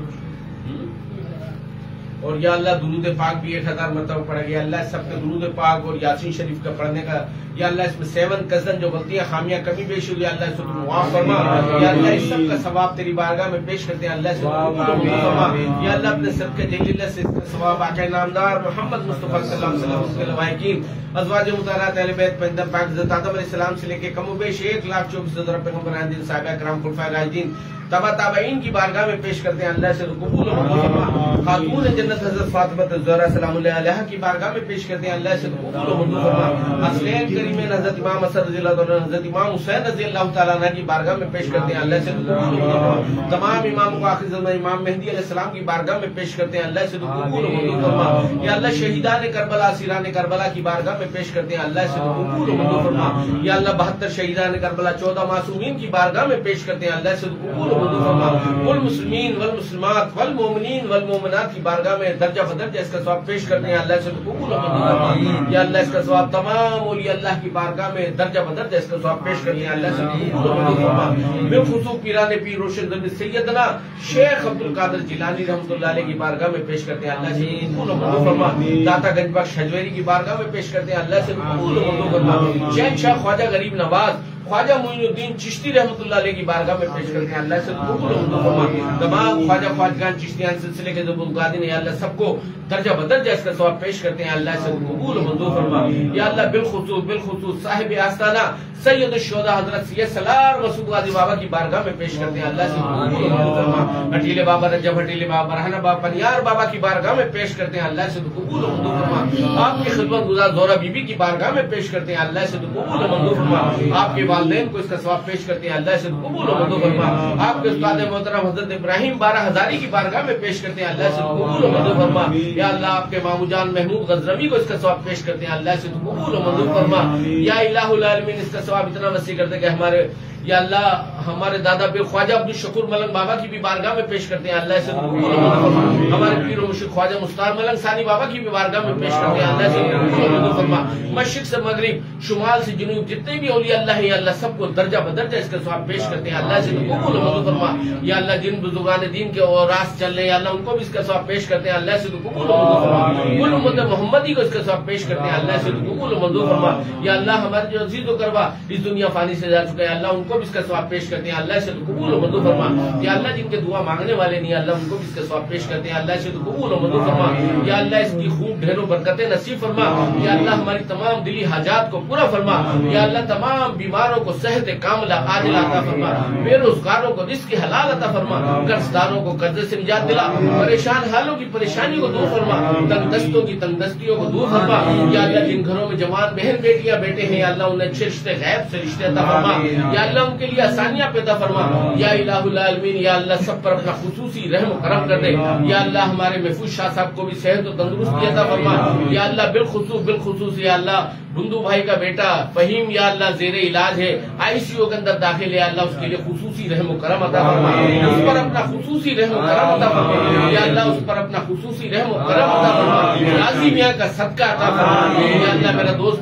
اور یا اللہ درود پاک بھی 1000 مرتبہ پڑھے گی، اللہ سب کے درود پاک اور یاسین شریف کا پڑھنے کا، یا اللہ اس میں 7 کزن جو غلطیاں خامیاں کمی بیش ہوئی اللہ سے معاف فرما، یا اللہ اس سب کا ثواب تیری بارگاہ میں پیش کرتے ہیں، اللہ سے فرما، یا اللہ اپنے صدقہ جلیلہ سے اس کا ثواب آقا نامدار محمد مصطفیٰ صلی اللہ علیہ وسلم اس کے لواحقین ازواج مطہرات اہل بیت پنجم پاک حضرت آدم علیہ السلام سے لے کے کم و بیش 1,24,000 پیغمبران دین صحابہ کرام خلفائے راشدین تبع تابعین کی بارگاہ میں پیش کرتے ہیں، اللہ سے قبول و منظور فرما، خاتون جنت حضرت فاطمہ الزہرا سلام اللہ علیہا کی بارگاہ میں پیش کرتے ہیں، اللہ سے قبول و منظور فرما، حسنین کریمین حضرت امام حسن رضی اللہ عنہ حضرت امام حسین رضی اللہ تعالیٰ عنہ کی بارگاہ میں پیش کرتے ہیں، اللہ سے قبول و منظور فرما، تمام امام کو آخر زمان امام مہدی علیہ السلام کی بارگاہ میں پیش کرتے ہیں، اللہ سے قبول و منظور فرما، یا اللہ شہیدان کربلا اسیران کربلا کی بارگاہ میں پیش کرتے ہیں، اللہ سے قبول و منظور فرما، یا اللہ 72 شہیدان کربلا 14 معصومین کی بارگاہ میں پیش کرتے ہیں، اللہ سے قبول و منظور فرما، والمسلمین والمسلمات والمومنین والمومنات کی بارگاہ میں درجہ بدرجہ اس کا ثواب پیش کرتے ہیں، اللہ سے قبول و منظور فرما، یا اللہ اس کا ثواب تمام اولیاء اللہ کی بارگاہ میں درجہ بدرجہ اس کا ثواب پیش کرتے ہیں، اللہ سے قبول و منظور فرما، بالخصوص پیران پیر روشن دل سیدنا شیخ عبد القادر جیلانی رحمۃ اللہ علیہ کی بارگاہ میں پیش کرتے ہیں، اللہ سے قبول و منظور فرما، داتا گنج بخش حجویری کی بارگاہ میں پیش کرتے ہیں، اللہ سے قبول و منظور فرما، شہنشاہ خواجہ غریب نواز خواجہ معین الدین چشتی رحمۃ اللہ علیہ کی بارگاہ میں پیش کرتے ہیں، اللہ سے قبول و منظور فرما، تمام خواجہ خواجگان چشتیان سلسلے کے جو بزرگان ہیں اللہ سب کو درجہ بدرجہ اس کا ثواب پیش کرتے ہیں، اللہ سے قبول و منظور فرما، یا اللہ بالخصوص صاحب آستانہ سید الشہداء حضرت سید سالار مسعود غازی بابا کی بارگاہ میں پیش کرتے ہیں، اللہ سے قبول و منظور فرما، ہٹیلے بابا رجب ہٹیلے بابا برہنہ بابا پنیار بابا کی بارگاہ میں پیش کرتے ہیں، اللہ سے قبول و منظور فرما، آپ کی خدمت گزار زہرا بی بی کی بارگاہ میں پیش کرتے ہیں، اللہ سے قبول و منظور فرما، آپ کے والدین کو اس کا ثواب پیش کرتے ہیں، اللہ سے قبول و منظور فرما، آپ کے استاد محترم حضرت ابراہیم بارہ ہزاری کی بارگاہ میں پیش کرتے ہیں، اللہ سے قبول و منظور فرما، یا اللہ آپ کے مامو جان محمود غزنوی کو اس کا ثواب پیش کرتے ہیں، اللہ سے قبول و منظور فرما، یا الہ العالمین اس کا ثواب اتنا وسیع کرتے کہ ہمارے یا اللہ ہمارے دادا پیر خواجہ عبد الشکور ملنگ بابا کی بھی بارگاہ میں پیش کرتے ہیں، اللہ سے قبول و منظور فرما، ہمارے پیر و مرشد خواجہ مستار ملنگ ثانی بابا کی بھی بارگاہ میں پیش کرتے ہیں، اللہ سے قبول و منظور فرما، مشرق سے مغرب شمال سے جنوب جتنے بھی اولیاء اللہ ہیں اللہ سب کو درجہ بدرجہ اس کا ثواب پیش کرتے ہیں، اللہ سے قبول و منظور فرما، یا اللہ جن بزرگان دین کے اوراث چل رہے ہیں اللہ ان کو بھی اس کا ثواب پیش کرتے ہیں، اللہ سے قبول و منظور فرما، کل امت محمدی کو اس کا ثواب پیش کرتے ہیں، اللہ سے قبول و منظور فرما، یا اللہ ہمارے جو عزیز و قربا اس دنیا فانی سے جا چکے ہیں اللہ ان کو بھی اس کا ثواب پیش کرتے ہیں اللہ سے تو قبول و منظور فرما. یا اللہ جن کے دعا مانگنے والے نہیں اللہ ان کو بھی اس کا ثواب پیش کرتے ہیں اللہ سے تو قبول و منظور فرما. یا اللہ اس کی خوب ڈھیروں برکتیں نصیب فرما. یا اللہ ہماری تمام دلی حاجات کو پورا فرما. یا اللہ تمام بیماروں کو صحت کاملہ عاجلہ عطا فرما. بے روزگاروں کو رزق حلال عطا فرما. قرض داروں کو قرضے سے نجات دلا. پریشان حالوں کی پریشانی کو دور فرما. تنگ دستوں کی تنگ دستیوں کو دور فرما. یا اللہ جن گھروں میں جوان بہن بیٹیاں بیٹے ہیں یا اللہ انہیں اچھے رشتے غیب سے رشتے عطا فرما. یا اللہ ان کے لیے آسانیاں پیدا فرما. یا الہ العالمین یا اللہ سب پر اپنا خصوصی رحم و کرم کر دے. یا اللہ ہمارے محفوظ شاہ صاحب کو بھی صحت و تندرستی عطا فرما. یا اللہ بالخصوص یا اللہ بندو بھائی کا بیٹا فہیم یا اللہ زیر علاج ہے ICU کے اندر داخل ہے اللہ اس کے لیے خصوصی رحم و کرم عطا فرما. اس پر اپنا خصوصی رحم و کرم عطا فرما. یا اللہ اس پر اپنا خصوصی رحم و کرم عطا فرما. غازی میاں کا صدقہ عطا فرما. یا اللہ میرا دوست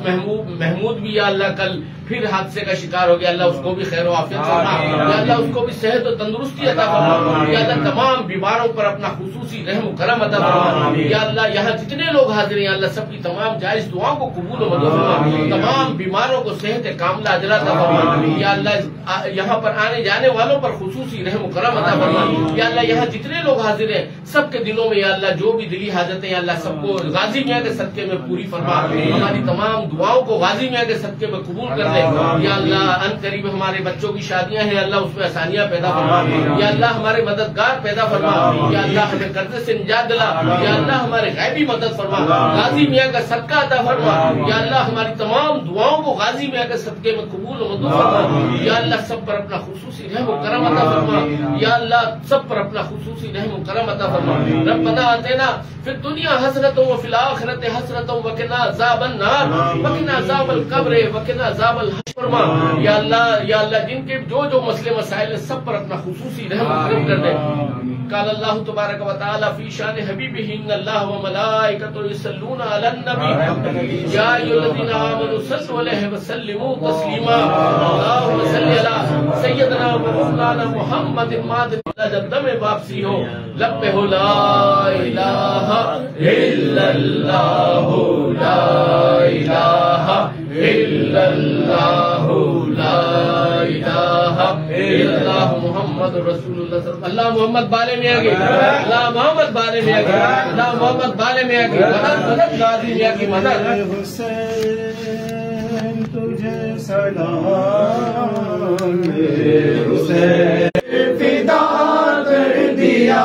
محمود بھی یا اللہ کل پھر حادثے کا شکار ہو گیا اللہ اس کو بھی خیر و عافیت فرما. یا اللہ اس کو بھی صحت و تندرستی عطا فرما. یا اللہ تمام بیماروں پر اپنا خصوصی رحم و کرم عطا فرما. یا اللہ یہاں جتنے لوگ حاضر ہیں اللہ سب کی تمام جائز دعاؤں کو قبول و منظور فرما. تمام بیماروں کو صحت کاملہ عاجلہ عطا فرما. یا اللہ یہاں پر آنے جانے والوں پر خصوصی رحم و کرم عطا فرما. یا اللہ یہاں جتنے لوگ حاضر ہیں سب کے دلوں میں یا اللہ جو بھی دلی حاجتیں یا اللہ سب کو غازی میاں کے صدقے میں پوری فرما. ہماری تمام دعاؤں کو غازی میاں کے صدقے میں قبول کر دے. یا اللہ ان قریب ہمارے بچوں کی شادیاں ہیں اللہ اس میں آسانیاں پیدا فرما. یا اللہ ہمارے مددگار پیدا فرما. یا اللہ ہمیں قرضے سے نجات دلا. یا اللہ ہمارے غیبی مدد فرما. غازی میاں کا صدقہ عطا فرما. یا اللہ ہماری تمام دعاؤں کو غازی میاں کے صدقے میں قبول و منظور فرما. یا اللہ سب پر اپنا خصوصی رحم و کرم عطا فرما. یا اللہ سب پر اپنا خصوصی رحم و کرم عطا فرما. ربنا آتنا فی الدنیا حسنۃ وفی الآخرۃ حسنۃ وقنا عذاب النار وقنا عذاب القبر وقنا عذاب الحشر. یا اللہ جن کے جو مسئلے مسائل ہیں سب پر اپنا خصوصی رحم و کرم کر دے. قال اللہ تبارک و تعالی فی شان حبیبہ ان اللہ وملائکتہ یصلون علی النبی یا ایھا الذین آمنوا صلوا علیہ وسلموا تسلیما. اللہم صل علی سیدنا و مولانا محمد مادن جب دم واپسی ہو لب پہ ہو لا الہ الا اللہ لا الہ الا اللہ لا الہ الا اللہ محمد رسول اللہ صلی اللہ. اللہ محمد بالے میں آگے اللہ محمد بالے میں آگے اللہ محمد بالے میں آگے مدد غازی میاں کی مدد. حسین تجھے سلام حسین فدا کر دیا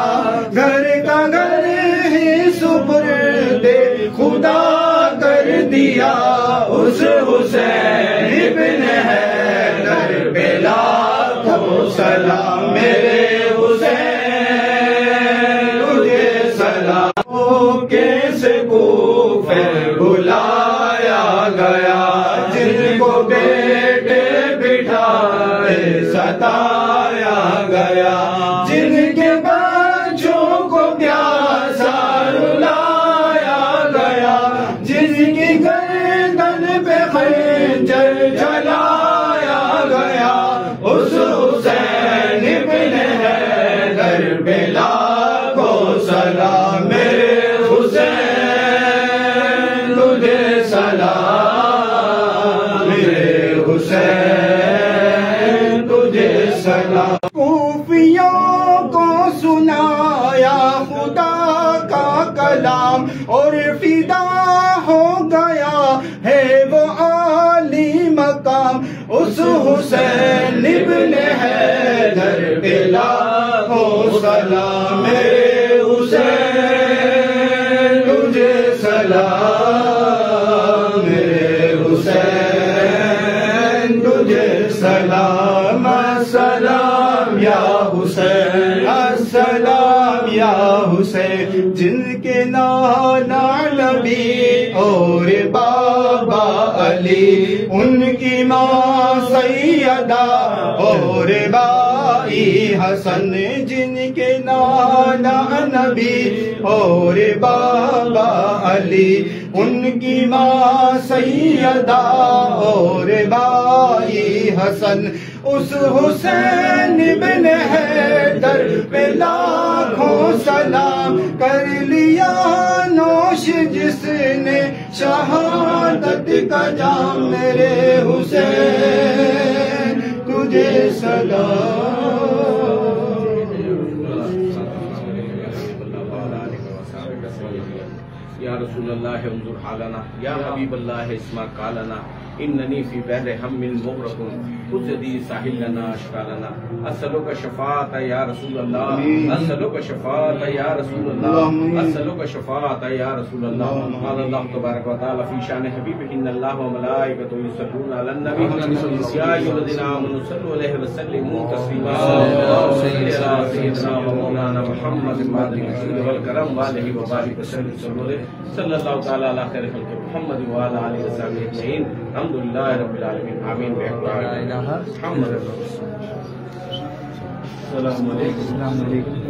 گھر کا گھر ہی سپرد خدا کر دیا. اس حسین ابن حیدر پہ لاکھوں سلام میرے حسین تجھے سلام. کیسے کوفے بلایا گیا جن کو بیٹے بٹھائے ستایا گیا جن کے بچوں کو پیاسا رلایا گیا جن کی گردن پہ خنجر جلایا گیا. اس حسین ابن حیدر پہ لاکھوں سلام میرے حسین تجھے سلام میرے حسین تجھے سلام. کوفیوں کو سنایا خدا کا کلام اور فدا ہو گیا ہے وہ عالی مقام. اس حسین ابن حیدر پہ لاکھوں سلام میرے حسین تجھے سلام میرے حسین تجھے سلام. السلام یا حسین السلام یا حسین جن کے نانا نبی اور بابا علی ان کی ماں سیدہ اور بائی حسن جن کے نانا نبی اور بابا علی ان کی ماں سیدہ اور بائی حسن. اس حسین ابن حیدر پہ لاکھوں سلام کر لیا نوش جس نے شہادت کا جام میرے حسین تجھے سلام یا رسول اللہ انظر حالنا یا حبیب اللہ اسمع قالنا اننی فی بحر ہم مغرق خذ یدی ساحل لنا اشفا لنا اسألک شفاعت یا رسول اللہ اسألک شفاعت یا رسول اللہ اسألک شفاعت یا رسول اللہ قال اللہ تبارک و تعالی فی شان حبیبہ ان اللہ و ملائکتہ یصلون علی النبی یا ایھا الذین آمنوا صلوا علیہ وسلموا تسلیما سیدنا و مولانا محمد والکرم والہ وبارک وسلم صلی اللہ تعالی علی خیر خلق محمد وعلی آلہ وصحبہ اجمعین الحمد للہ رب العالمین آمین محمد السلام علیکم